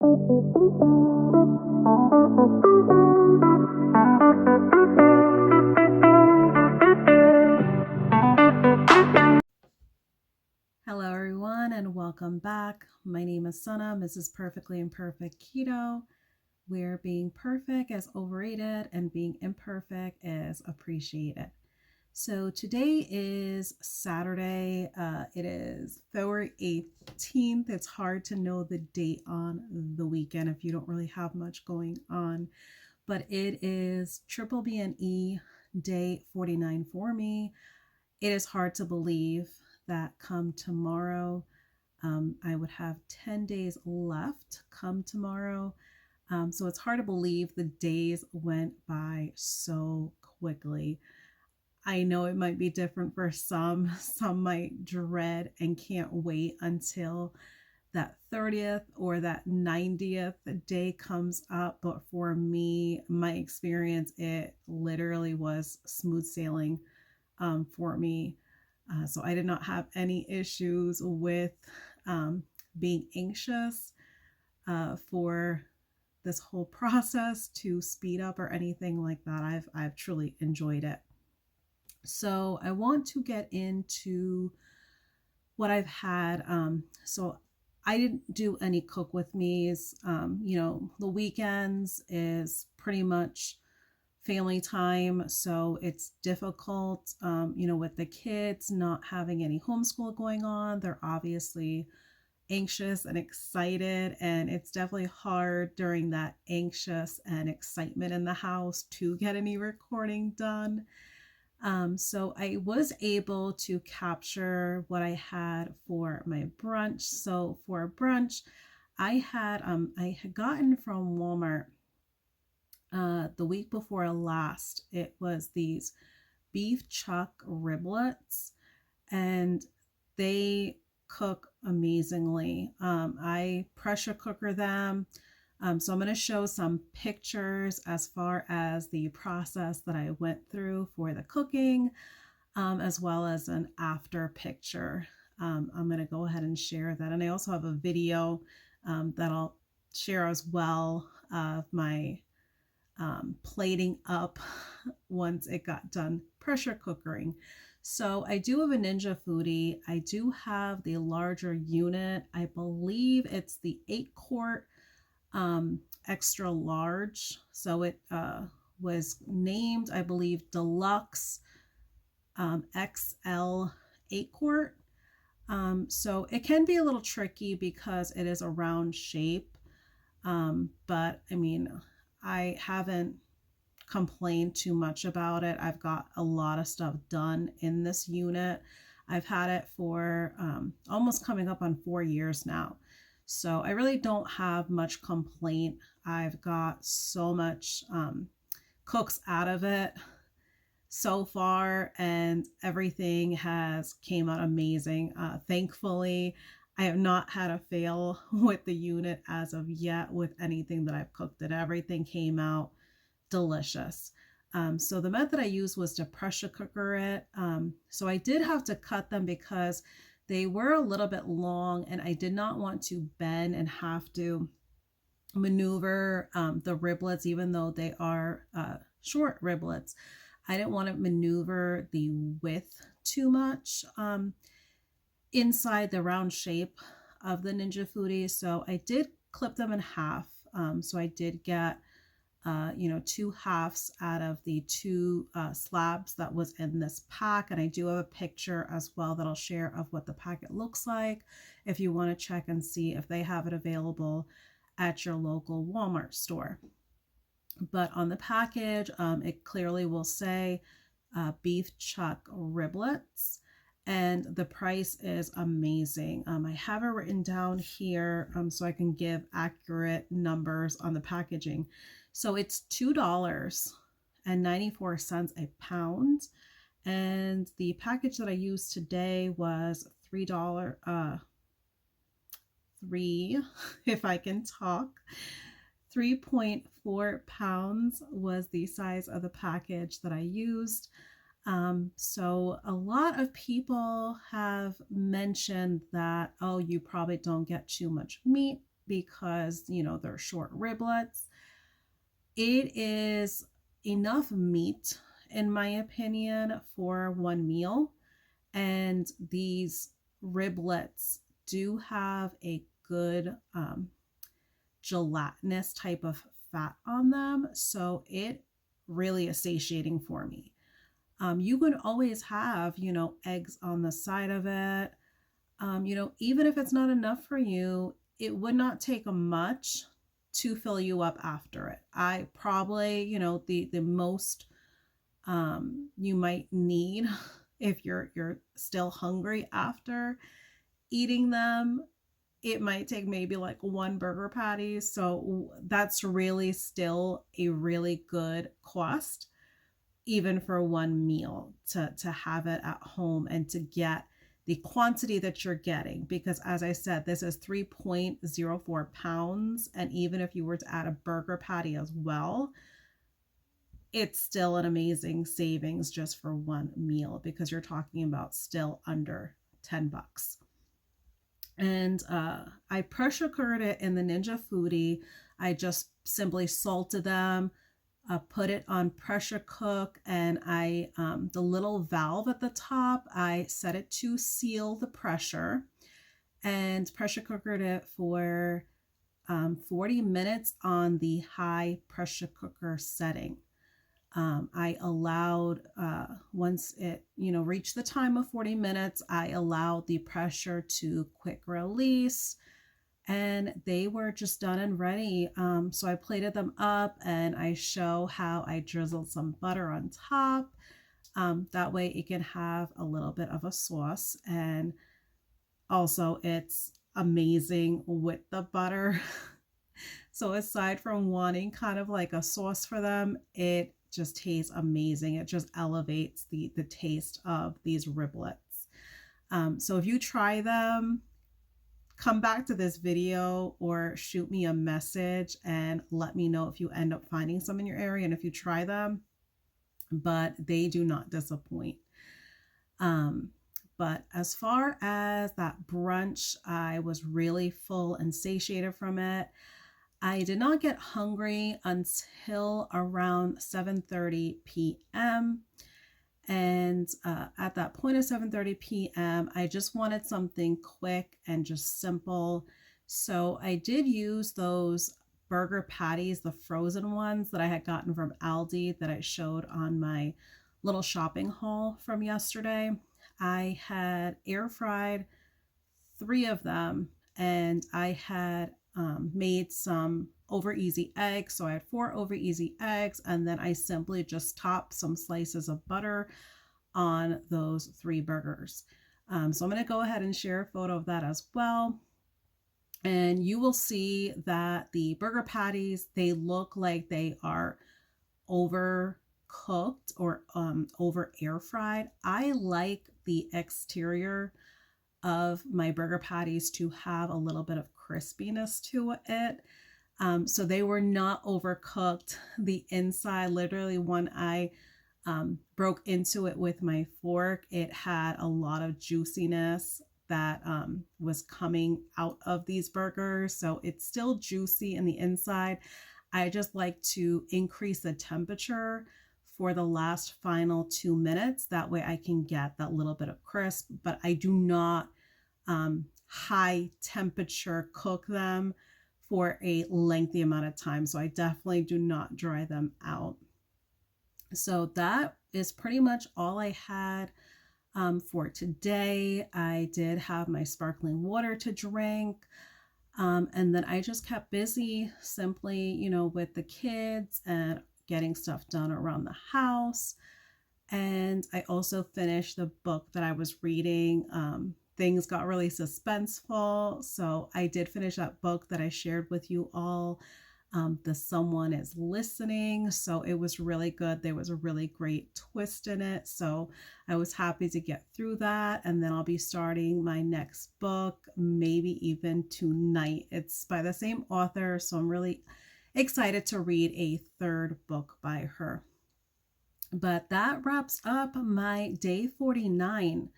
Hello everyone and welcome back. My name is Sana, mrs.perfectly.imperfect.keto, where being perfect is overrated and being imperfect is appreciated. So today is Saturday. It is February 18th. It's hard to know the date on the weekend if you don't really have much going on, but it is bbbE day 49 for me. It is hard to believe that come tomorrow, I would have 10 days left come tomorrow. So it's hard to believe the days went by so quickly. I know it might be different for some. Some might dread and can't wait until that 30th or that 90th day comes up. But for me, my experience, it literally was smooth sailing for me. So I did not have any issues with being anxious for this whole process to speed up or anything like that. I've truly enjoyed it. So I want to get into what I've had. So I didn't do any cook with me's. The weekends is pretty much family time, so it's difficult, with the kids not having any homeschool going on. They're obviously anxious and excited, and it's definitely hard during that anxious and excitement in the house to get any recording done. So I was able to capture what I had for my brunch. So for brunch, I had gotten from Walmart the week before last. It was these beef chuck riblets, and they cook amazingly. I pressure cooker them. So I'm going to show some pictures as far as the process that I went through for the cooking, as well as an after picture. I'm going to go ahead and share that. And I also have a video that I'll share as well of my plating up once it got done pressure cookering. So I do have a Ninja Foodie. I do have the larger unit. I believe it's the 8-quart extra large. So it was named, I believe, Deluxe XL 8-quart. So it can be a little tricky because it is a round shape. But I mean, I haven't complained too much about it. I've got a lot of stuff done in this unit. I've had it for almost coming up on 4 years now. So I really don't have much complaint. I've got so much cooks out of it so far, and everything has came out amazing. Thankfully, I have not had a fail with the unit as of yet with anything that I've cooked. And everything came out delicious. So the method I used was to pressure cooker it. So I did have to cut them because they were a little bit long, and I did not want to bend and have to maneuver the riblets, even though they are short riblets. I didn't want to maneuver the width too much inside the round shape of the Ninja Foodie. So I did clip them in half. So I did get 2 halves out of the 2 slabs that was in this pack. And I do have a picture as well that I'll share of what the packet looks like if you want to check and see if they have it available at your local Walmart store. But on the package, it clearly will say beef chuck riblets, and the price is amazing. I have it written down here so I can give accurate numbers on the packaging. So it's $2.94 a pound, and the package that I used today was $3, if I can talk. 3.4 pounds was the size of the package that I used. So a lot of people have mentioned that, oh, you probably don't get too much meat because, they're short riblets. It is enough meat, in my opinion, for one meal. And these riblets do have a good gelatinous type of fat on them. So it really is satiating for me. You could always have, eggs on the side of it. Even if it's not enough for you, it would not take much to fill you up after it. I probably, the most you might need if you're still hungry after eating them, it might take maybe like one burger patty. So that's really still a really good cost, even for one meal, to have it at home and to get the quantity that you're getting. Because as I said, this is 3.04 pounds. And even if you were to add a burger patty as well, it's still an amazing savings just for one meal, because you're talking about still under $10. And I pressure cookered it in the Ninja Foodie. I just simply salted them, put it on pressure cook, and I the little valve at the top, I set it to seal the pressure, and pressure cookered it for 40 minutes on the high pressure cooker setting. I allowed, once it, reached the time of 40 minutes, I allowed the pressure to quick release, and they were just done and ready. So I plated them up, and I show how I drizzled some butter on top. That way it can have a little bit of a sauce, and also it's amazing with the butter. So aside from wanting kind of like a sauce for them, it just tastes amazing. It just elevates the taste of these riblets. So if you try them, come back to this video or shoot me a message and let me know if you end up finding some in your area and if you try them. But they do not disappoint. But as far as that brunch, I was really full and satiated from it. I did not get hungry until around 7:30 p.m. And at that point of 7:30 p.m., I just wanted something quick and just simple. So I did use those burger patties, the frozen ones that I had gotten from Aldi that I showed on my little shopping haul from yesterday. I had air fried 3 of them, and I had made some over easy eggs. So I had 4 over easy eggs, and then I simply just topped some slices of butter on those 3 burgers. So I'm going to go ahead and share a photo of that as well. And you will see that the burger patties, they look like they are overcooked or over air fried. I like the exterior of my burger patties to have a little bit of crispiness to it. So they were not overcooked. The inside, literally when I broke into it with my fork, it had a lot of juiciness that was coming out of these burgers. So it's still juicy in the inside. I just like to increase the temperature for the last final 2 minutes. That way I can get that little bit of crisp, but I do not high temperature cook them for a lengthy amount of time. So I definitely do not dry them out. So that is pretty much all I had for today. I did have my sparkling water to drink. And then I just kept busy simply, with the kids and getting stuff done around the house. And I also finished the book that I was reading. Things got really suspenseful. So I did finish that book that I shared with you all. The Someone is Listening. So it was really good. There was a really great twist in it. So I was happy to get through that. And then I'll be starting my next book, maybe even tonight. It's by the same author. So I'm really excited to read a 3rd book by her. But that wraps up my day 49.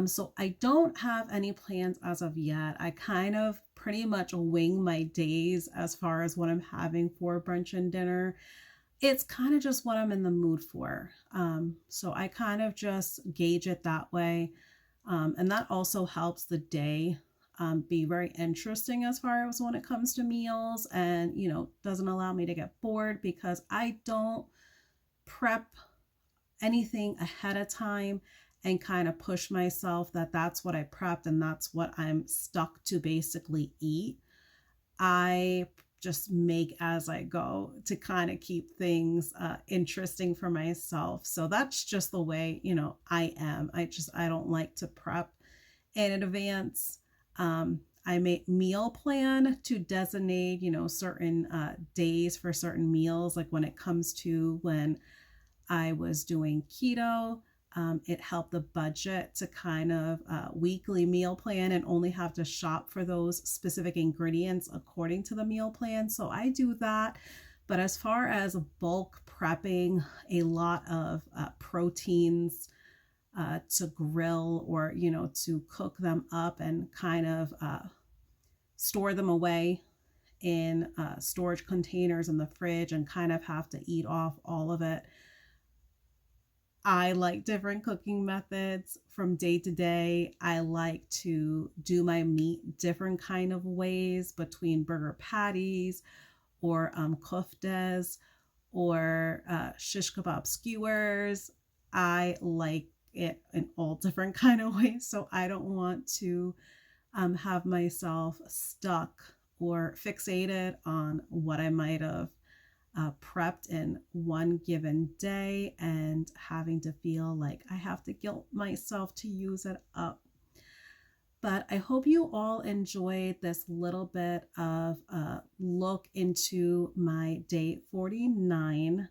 So I don't have any plans as of yet. I kind of pretty much wing my days as far as what I'm having for brunch and dinner. It's kind of just what I'm in the mood for. So I kind of just gauge it that way. And that also helps the day be very interesting as far as when it comes to meals, and, doesn't allow me to get bored because I don't prep anything ahead of time and kind of push myself that that's what I prepped and that's what I'm stuck to basically eat. I just make as I go to kind of keep things interesting for myself. So that's just the way, I am. I don't like to prep in advance. I make meal plan to designate, certain days for certain meals. Like when it comes to when I was doing keto, it helped the budget to kind of weekly meal plan and only have to shop for those specific ingredients according to the meal plan. So I do that. But as far as bulk prepping a lot of proteins to grill or, to cook them up and kind of store them away in storage containers in the fridge and kind of have to eat off all of it. I like different cooking methods from day to day. I like to do my meat different kind of ways between burger patties or koftas or shish kebab skewers. I like it in all different kind of ways. So I don't want to have myself stuck or fixated on what I might have prepped in one given day and having to feel like I have to guilt myself to use it up. But I hope you all enjoyed this little bit of a look into my day 49.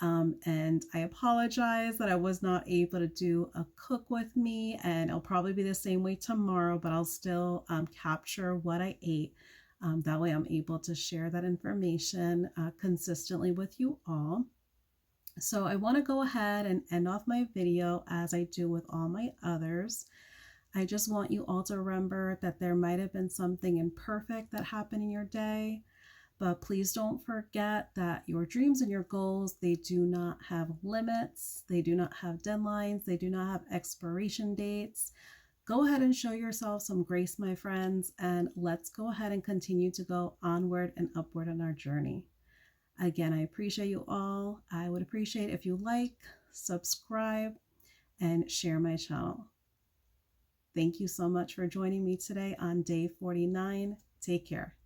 And I apologize that I was not able to do a cook with me, and it'll probably be the same way tomorrow, but I'll still capture what I ate. That way I'm able to share that information consistently with you all. So I want to go ahead and end off my video as I do with all my others. I just want you all to remember that there might have been something imperfect that happened in your day, but please don't forget that your dreams and your goals, they do not have limits. They do not have deadlines. They do not have expiration dates. Go ahead and show yourself some grace, my friends, and let's go ahead and continue to go onward and upward on our journey. Again, I appreciate you all. I would appreciate if you like, subscribe, and share my channel. Thank you so much for joining me today on day 49. Take care.